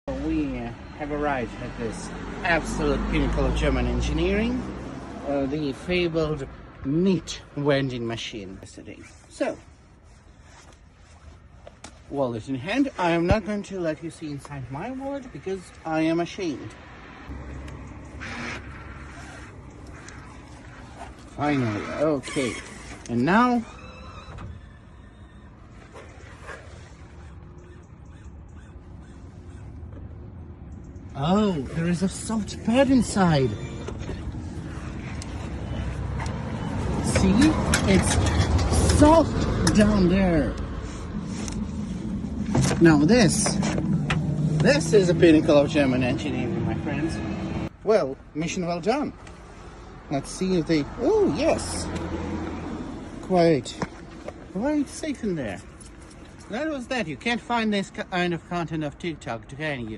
We have arrived at this absolute pinnacle of German engineering, the fabled meat vending machine yesterday. So, wallet in hand, I am not going to let you see inside my wallet because I am ashamed. Finally, okay. And now, oh, there is a soft pad inside. See? It's soft down there. Now this is a pinnacle of German engineering, my friends. Well, mission well done. Let's see if they, oh yes, quite safe in there. That was that. You can't find this kind of content of TikTok, can you?